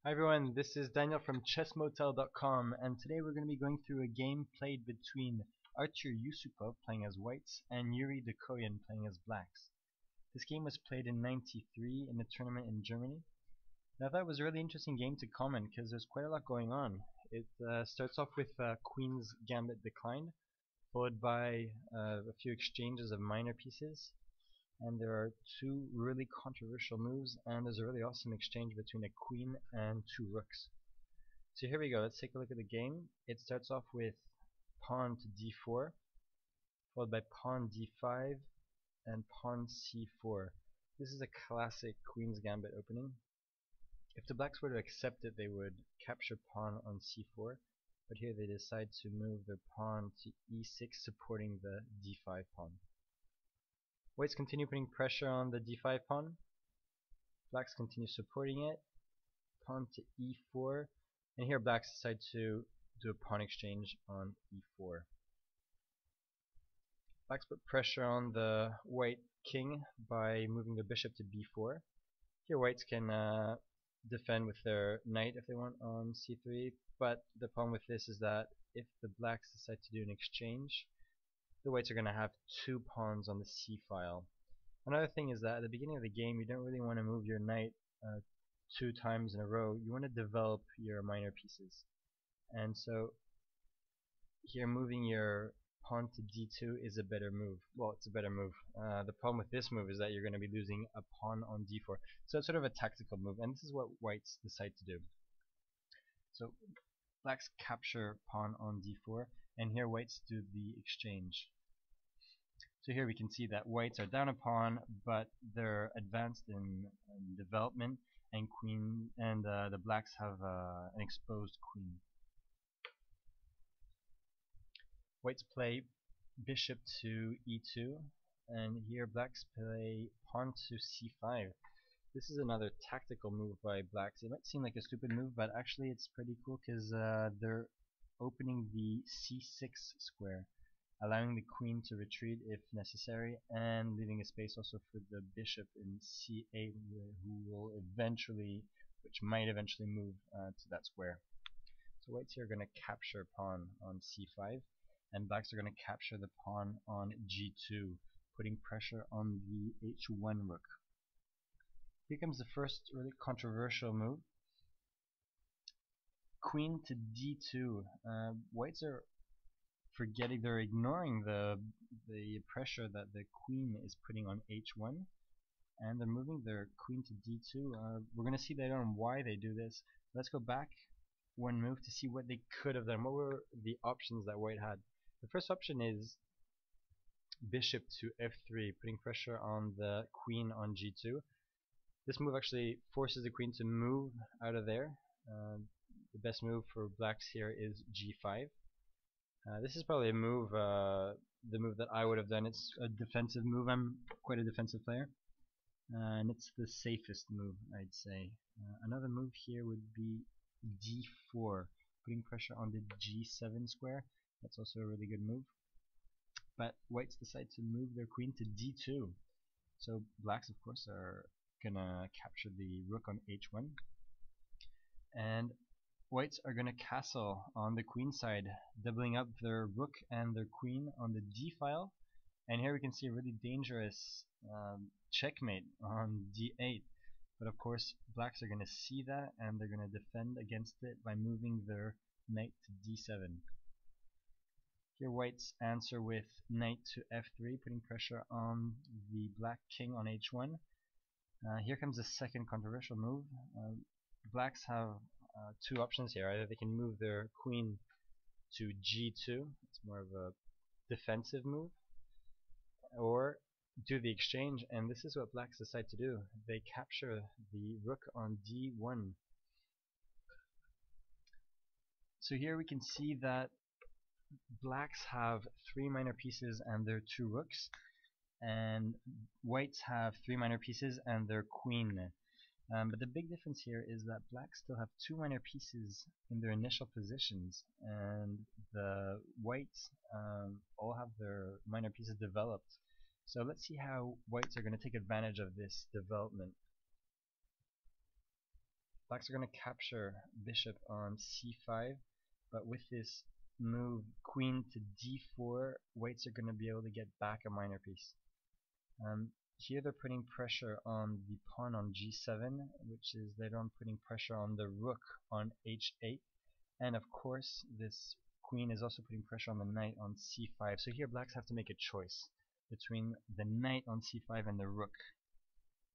Hi everyone, this is Daniel from chessmotel.com, and today we're going to be going through a game played between Artur Yusupov playing as whites and Yuri Dokhoian playing as blacks. This game was played in '93 in a tournament in Germany. And I thought it was a really interesting game to comment because there's quite a lot going on. It starts off with Queen's Gambit declined, followed by a few exchanges of minor pieces. And there are two really controversial moves, and there's a really awesome exchange between a queen and two rooks. So here we go, let's take a look at the game. It starts off with pawn to d4, followed by pawn d5 and pawn c4. This is a classic Queen's Gambit opening. If the blacks were to accept it, they would capture pawn on c4, but here they decide to move their pawn to e6, supporting the d5 pawn. Whites continue putting pressure on the d5 pawn. Blacks continue supporting it. Pawn to e4. And here blacks decide to do a pawn exchange on e4. Blacks put pressure on the white king by moving their bishop to b4. Here whites can defend with their knight if they want on c3, but the problem with this is that if the blacks decide to do an exchange, the whites are going to have two pawns on the c file. Another thing is that at the beginning of the game, you don't really want to move your knight two times in a row. You want to develop your minor pieces. And so here moving your pawn to d2 is a better move. Well, it's a better move. The problem with this move is that you're going to be losing a pawn on d4. So it's sort of a tactical move, and this is what whites decide to do. So blacks capture pawn on d4, and here whites do the exchange. So here we can see that whites are down a pawn, but they're advanced in development, and the blacks have an exposed queen. Whites play bishop to e2, and here blacks play pawn to c5. This is another tactical move by blacks. It might seem like a stupid move, but actually it's pretty cool because they're opening the c6 square, allowing the queen to retreat if necessary, and leaving a space also for the bishop in c8, which might eventually move to that square. So whites here are going to capture pawn on c5, and blacks are going to capture the pawn on g2, putting pressure on the h1 rook. Here comes the first really controversial move. Queen to d2. Whites are they're ignoring the pressure that the queen is putting on h1, and they're moving their queen to d2. We're going to see later on why they do this. Let's go back one move to see what they could have done. What were the options that white had? The first option is bishop to f3, putting pressure on the queen on g2. This move actually forces the queen to move out of there. The best move for blacks here is g5. This is probably a move, the move that I would have done. It's a defensive move. I'm quite a defensive player, and it's the safest move, I'd say. Another move here would be d4, putting pressure on the g7 square. That's also a really good move. But whites decide to move their queen to d2. So blacks, of course, are gonna capture the rook on h1, and whites are going to castle on the queen side, doubling up their rook and their queen on the d file. And here we can see a really dangerous checkmate on d8. But of course, blacks are going to see that, and they're going to defend against it by moving their knight to d7. Here whites answer with knight to f3, putting pressure on the black king on h1. Here comes the second controversial move. Blacks have two options here. Either they can move their queen to g2, it's more of a defensive move, or do the exchange, and this is what blacks decide to do. They capture the rook on d1. So here we can see that blacks have three minor pieces and their two rooks, and whites have three minor pieces and their queen. But the big difference here is that blacks still have two minor pieces in their initial positions, and the whites all have their minor pieces developed. So let's see how whites are going to take advantage of this development. Blacks are going to capture bishop on c5, but with this move queen to d4, whites are going to be able to get back a minor piece. Here they're putting pressure on the pawn on g7, which is later on putting pressure on the rook on h8, and of course this queen is also putting pressure on the knight on c5. So here blacks have to make a choice between the knight on c5 and the rook.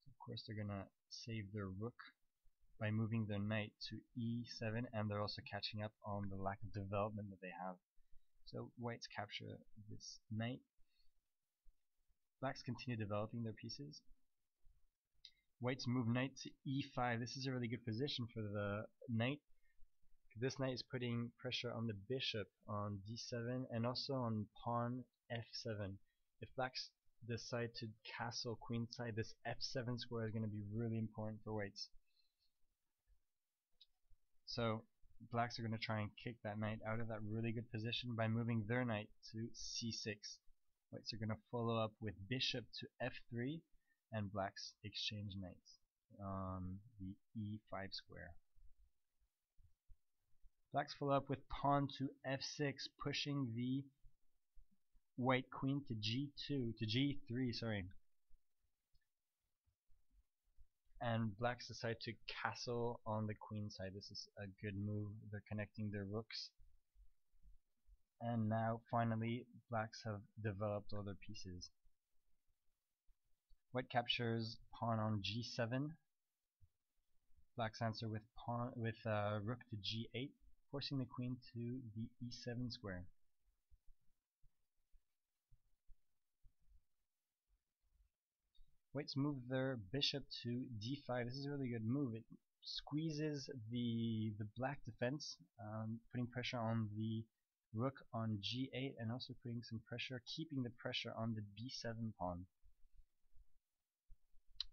So of course they're gonna save their rook by moving their knight to e7, and they're also catching up on the lack of development that they have. So whites capture this knight. Blacks continue developing their pieces. Whites move knight to e5. This is a really good position for the knight. This knight is putting pressure on the bishop on d7 and also on pawn f7. If blacks decide to castle queenside, this f7 square is going to be really important for whites. So blacks are going to try and kick that knight out of that really good position by moving their knight to c6. Whites are going to follow up with bishop to f3, and blacks exchange knights on the e5 square. Blacks follow up with pawn to f6, pushing the white queen to g3, sorry. And blacks decide to castle on the queen side. This is a good move. They're connecting their rooks. And now finally blacks have developed all their pieces. White captures pawn on g7. Blacks answer with rook to g8, forcing the queen to the e7 square. Whites move their bishop to d5. This is a really good move. It squeezes the black defense, putting pressure on the rook on g8 and also putting some pressure, keeping the pressure on the b7 pawn.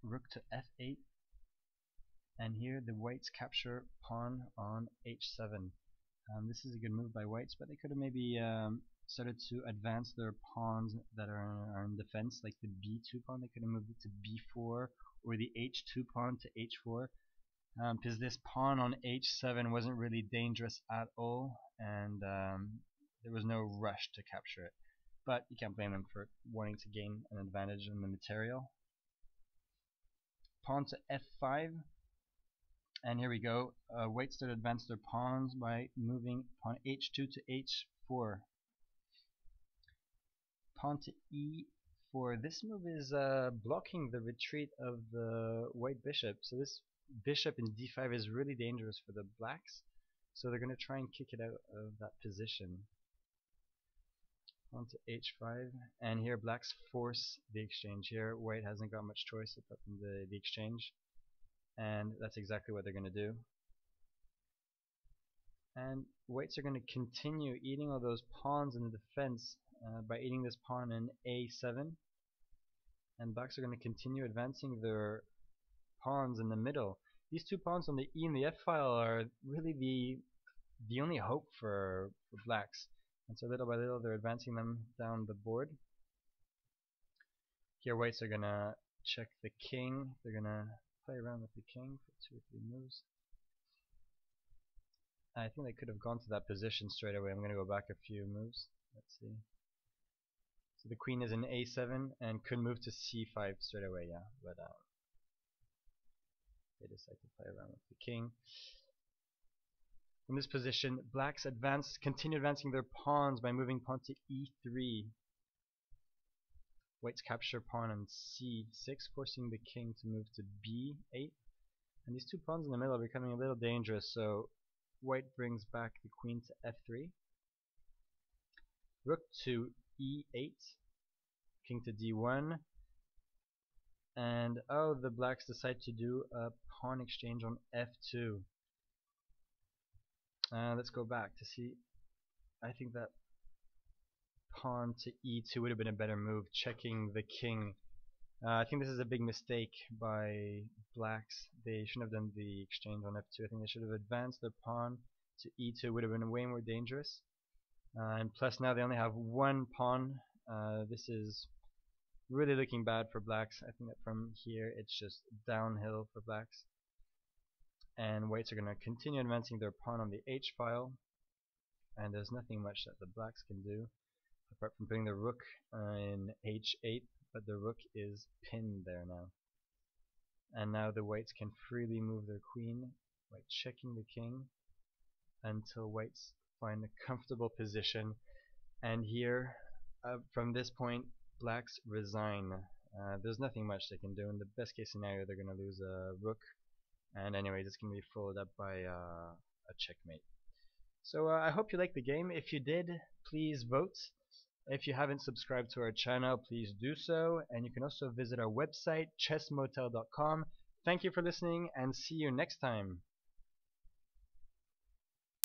Rook to f8, and here the whites capture pawn on h7. This is a good move by whites, but they could have maybe started to advance their pawns that are in defense, like the b2 pawn. They could have moved it to b4 or the h2 pawn to h4, because this pawn on h7 wasn't really dangerous at all, and there was no rush to capture it. But you can't blame them for wanting to gain an advantage in the material. Pawn to f5, and here we go. Whites start to advance their pawns by moving pawn h2 to h4. Pawn to e4. This move is blocking the retreat of the white bishop. So this bishop in d5 is really dangerous for the blacks. So they're going to try and kick it out of that position. Pawn to h5, and here blacks force the exchange. Here white hasn't got much choice apart from the exchange, and that's exactly what they're going to do. And whites are going to continue eating all those pawns in the defense by eating this pawn in a7, and blacks are going to continue advancing their pawns in the middle. These two pawns on the e and the f file are really the only hope for blacks, and so little by little they're advancing them down the board. Here whites are going to check the king. They're going to play around with the king for 2 or 3 moves. I think they could have gone to that position straight away. I'm going to go back a few moves. Let's see. So the queen is in a7 and could move to c5 straight away, yeah. But they decide to play around with the king. From this position, blacks continue advancing their pawns by moving pawn to e3. Whites capture pawn on c6, forcing the king to move to b8. And these two pawns in the middle are becoming a little dangerous, so white brings back the queen to f3. Rook to e8. King to d1. And oh, the blacks decide to do a pawn exchange on f2. Let's go back to see. I think that pawn to e2 would have been a better move, checking the king. I think this is a big mistake by blacks. They shouldn't have done the exchange on f2. I think they should have advanced their pawn to e2. It would have been way more dangerous. And plus now they only have one pawn. This is really looking bad for blacks. I think that from here it's just downhill for blacks. and whites are going to continue advancing their pawn on the h file, and there's nothing much that the blacks can do apart from putting the rook in h8, but the rook is pinned there now. And now the whites can freely move their queen by checking the king until whites find a comfortable position, and here from this point blacks resign. There's nothing much they can do. In the best case scenario they're going to lose a rook, and anyways it's going to be followed up by a checkmate. So I hope you liked the game. If you did, please vote. If you haven't subscribed to our channel, please do so, and you can also visit our website chessmotel.com. Thank you for listening, and see you next time.